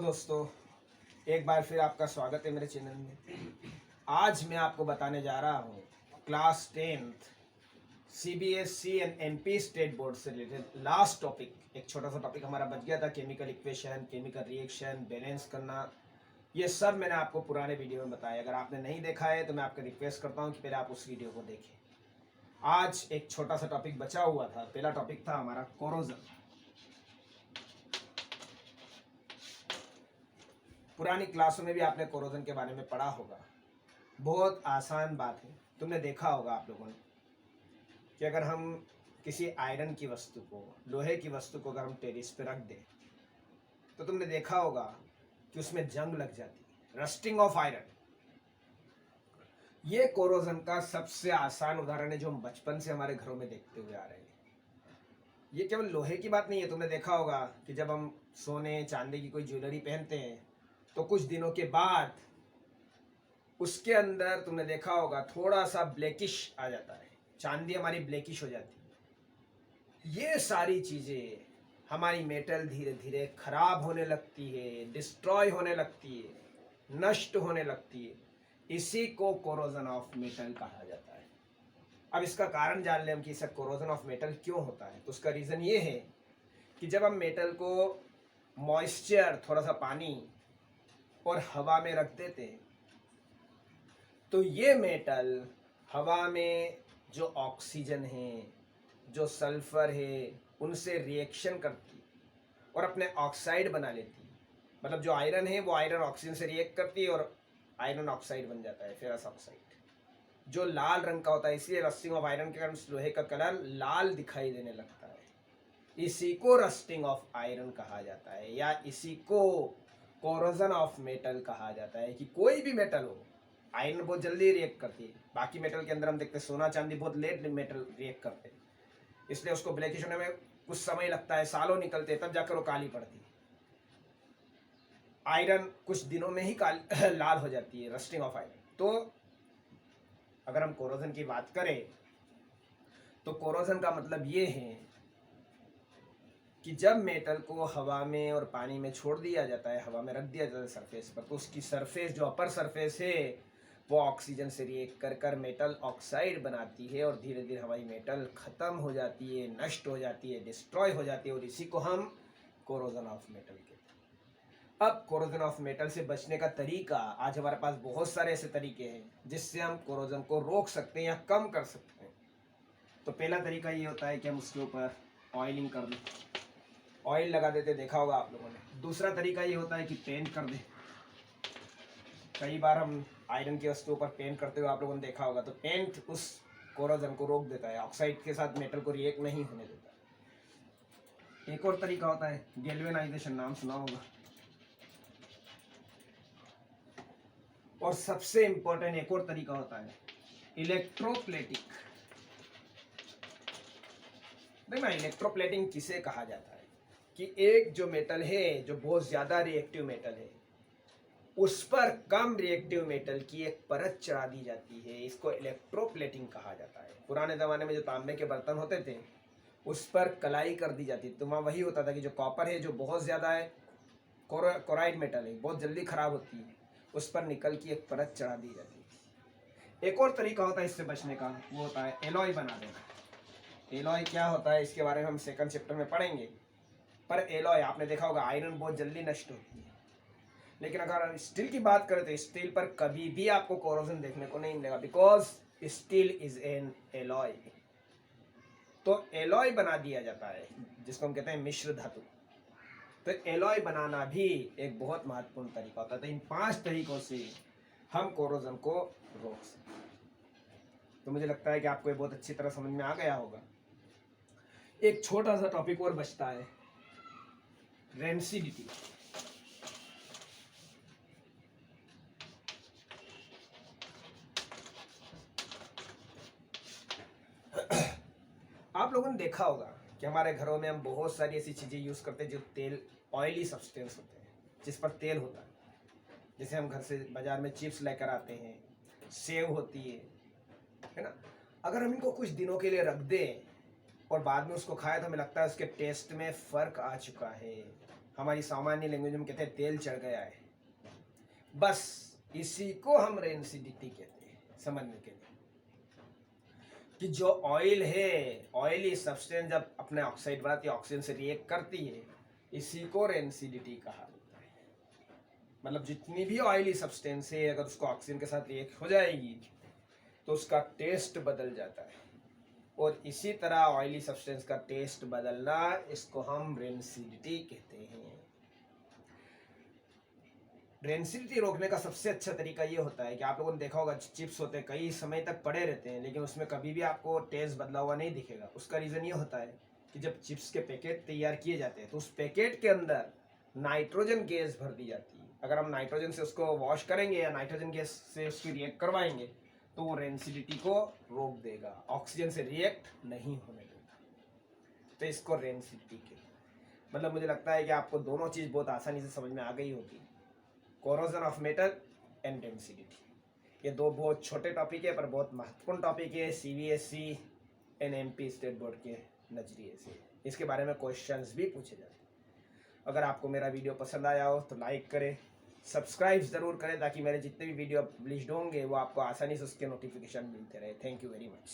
दोस्तों, एक बार फिर आपका स्वागत है मेरे चैनल में। आज मैं आपको बताने जा रहा हूँ class 10th CBSE and MP state board से रिलेटेड लास्ट टॉपिक। एक छोटा सा टॉपिक हमारा बच गया था, chemical equation, chemical reaction, balance करना। ये सब मैंने आपको पुराने वीडियो में बताया। अगर आपने नहीं देखा है तो मैं आपको रिक्वेस्ट करता हूँ कि पहले आप उस वीडियो को देखें। आज एक छोटा सा टॉपिक बचा हुआ था। पहला टॉपिक था हमारा कोरोजन। पुरानी क्लासों में भी आपने कोरोजन के बारे में पढ़ा होगा। बहुत आसान बात है। तुमने देखा होगा आप लोगों ने कि अगर हम किसी आयरन की वस्तु को, लोहे की वस्तु को अगर हम टेरिस पे रख दें तो तुमने देखा होगा कि उसमें जंग लग जाती है, रस्टिंग ऑफ आयरन। ये कोरोजन का सबसे आसान उदाहरण है जो हम बचपन से हमारे घरों में देखते हुए आ रहे हैं। ये केवल लोहे की बात नहीं है। तुमने देखा होगा कि जब हम सोने चांदी की कोई ज्वेलरी पहनते हैं तो कुछ दिनों के बाद उसके अंदर तुमने देखा होगा थोड़ा सा ब्लैकिश आ जाता है, चांदी हमारी ब्लैकिश हो जाती है। ये सारी चीजें हमारी मेटल धीरे धीरे खराब होने लगती है, डिस्ट्रॉय होने लगती है, नष्ट होने लगती है। इसी को कोरोजन ऑफ मेटल कहा जाता है। अब इसका कारण जान लें हम कि इसका कोरोजन ऑफ मेटल क्यों होता है। तो उसका रीजन ये है कि जब हम मेटल को मॉइस्चर, थोड़ा सा पानी और हवा में रख देते हैं तो ये मेटल हवा में जो ऑक्सीजन है, जो सल्फर है, उनसे रिएक्शन करती और अपने ऑक्साइड बना लेती। मतलब जो आयरन है वो आयरन ऑक्सीजन से रिएक्ट करती है और आयरन ऑक्साइड बन जाता है, फेरस ऑक्साइड, जो लाल रंग का होता है। इसलिए रस्टिंग ऑफ आयरन के कारण लोहे का कलर लाल दिखाई देने लगता है। इसी को रस्टिंग ऑफ आयरन कहा जाता है या इसी को कोरोजन ऑफ मेटल कहा जाता है। कि कोई भी मेटल हो, आयरन बहुत जल्दी रिएक्ट करती है। बाकी मेटल के अंदर हम देखते हैं सोना चांदी बहुत लेट मेटल रिएक्ट करते हैं, इसलिए उसको ब्लैकिश होने में कुछ समय लगता है, सालों निकलते हैं, तब जाकर वो काली पड़ती है। आयरन कुछ दिनों में ही लाल हो जाती है, रस्टिंग ऑफ आयरन। तो अगर हम कोरोजन की बात करें तो कोरोजन का मतलब ये है कि जब मेटल को हवा में और पानी में छोड़ दिया जाता है, हवा में रख दिया जाता है सरफेस पर, तो उसकी सरफेस, जो अपर सरफेस है, वो ऑक्सीजन से रिएक्ट कर कर मेटल ऑक्साइड बनाती है और धीरे धीरे हमारी मेटल खत्म हो जाती है, नष्ट हो जाती है, डिस्ट्रॉय हो जाती है। और इसी को हम कोरोजन ऑफ मेटल कहते हैं। अब कोरोजन ऑफ मेटल से बचने का तरीका, आज हमारे पास बहुत सारे ऐसे तरीके हैं जिससे हम कोरोजन को रोक सकते हैं या कम कर सकते हैं। तो पहला तरीका ये होता है कि हम उसके ऊपर ऑयलिंग कर दें, ऑयल लगा देते, देखा होगा आप लोगों ने। दूसरा तरीका ये होता है कि पेंट कर दे। कई बार हम आयरन की वस्तुओं पर पेंट करते हुए आप लोगों ने देखा होगा। तो पेंट उस कोरोजन को रोक देता है, ऑक्साइड के साथ मेटल को रिएक्ट नहीं होने देता। एक और तरीका होता है गैल्वेनाइजेशन, नाम सुना होगा। और सबसे इंपॉर्टेंट एक और तरीका होता है इलेक्ट्रोप्लेटिक। देखना, इलेक्ट्रोप्लेटिंग किसे कहा जाता है कि एक जो मेटल है, जो बहुत ज्यादा रिएक्टिव मेटल है, उस पर कम रिएक्टिव मेटल की एक परत चढ़ा दी जाती है। इसको इलेक्ट्रोप्लेटिंग कहा जाता है। पुराने ज़माने में जो तांबे के बर्तन होते थे उस पर कलाई कर दी जाती थी। तो वहाँ वही होता था कि जो कॉपर है, जो बहुत ज़्यादा है, क्लोराइड मेटल है, बहुत जल्दी खराब होती है, उस पर निकल की एक परत चढ़ा दी जाती है। एक और तरीका होता है इससे बचने का, वो होता है एलॉय बना देना। एलॉय क्या होता है इसके बारे में हम सेकंड चैप्टर में पढ़ेंगे। पर एलॉय आपने देखा होगा, आयरन बहुत जल्दी नष्ट होती है, लेकिन अगर स्टील की बात करें तो स्टील पर कभी भी आपको कोरोजन देखने को नहीं मिलेगा, because steel is an alloy. तो एलॉय बना दिया जाता है जिसको हम कहते हैं मिश्र धातु। तो एलॉय बनाना भी एक बहुत महत्वपूर्ण तरीका होता है। तो इन 5 तरीकों से हम कोरोजन को रोक सकते हैं। तो मुझे लगता है कि आपको ये बहुत अच्छी तरह समझ में आ गया होगा। एक छोटा सा टॉपिक और बचता है, रेंसिडिटी। आप लोगों ने देखा होगा कि हमारे घरों में हम बहुत सारी ऐसी चीज़ें यूज़ करते हैं जो तेल, ऑयली सब्सटेंस होते हैं, जिस पर तेल होता है। जैसे हम घर से बाजार में चिप्स लेकर आते हैं, सेव होती है ना। अगर हम इनको कुछ दिनों के लिए रख दें और बाद में उसको खाएं तो हमें लगता है उसके टेस्ट में फ़र्क आ चुका है, हमारी सामान्य लैंग्वेज में कहते हैं तेल चढ़ गया है, बस इसी को हम रेंसिडिटी कहते हैं समझने के लिए, कि जो ऑयल है, ऑयली सब्सटेंस जब अपने ऑक्साइड बनाती है, ऑक्सीजन से रिएक्ट करती है, इसी को रेंसिडिटी कहा जाता है। मतलब जितनी भी ऑयली सब्सटेंस है अगर उसको ऑक्सीजन के साथ रिएक्ट हो जाएगी तो उसका टेस्ट बदल जाता है, और इसी तरह ऑयली सब्सटेंस का टेस्ट बदलना, इसको हम रेंसिडिटी कहते हैं। रेंसिडिटी रोकने का सबसे अच्छा तरीका ये होता है कि आप लोगों ने देखा होगा चिप्स होते हैं कई समय तक पड़े रहते हैं लेकिन उसमें कभी भी आपको टेस्ट बदला हुआ नहीं दिखेगा। उसका रीज़न ये होता है कि जब चिप्स के पैकेट तैयार किए जाते हैं तो उस पैकेट के अंदर नाइट्रोजन गैस भर दी जाती है। अगर हम नाइट्रोजन से उसको वॉश करेंगे या नाइट्रोजन गैस से उसकी रिएक्ट करवाएंगे तो वो रेंसिडिटी को रोक देगा, ऑक्सीजन से रिएक्ट नहीं होने देगा। तो इसको रेंसिडिटी कहते हैं। मतलब मुझे लगता है कि आपको दोनों चीज़ बहुत आसानी से समझ में आ गई होगी, corrosion of metal and rancidity. ये दो बहुत छोटे टॉपिक है पर बहुत महत्वपूर्ण टॉपिक है CBSE and MP state board के नज़रिए से। इसके बारे में क्वेश्चंस भी पूछे जाते हैं। अगर आपको मेरा वीडियो पसंद आया हो तो लाइक करें, सब्सक्राइब ज़रूर करें ताकि मेरे जितने भी वीडियो पब्लिश्ड होंगे वो आपको आसानी से उसके नोटिफिकेशन मिलते रहे। Thank you very much.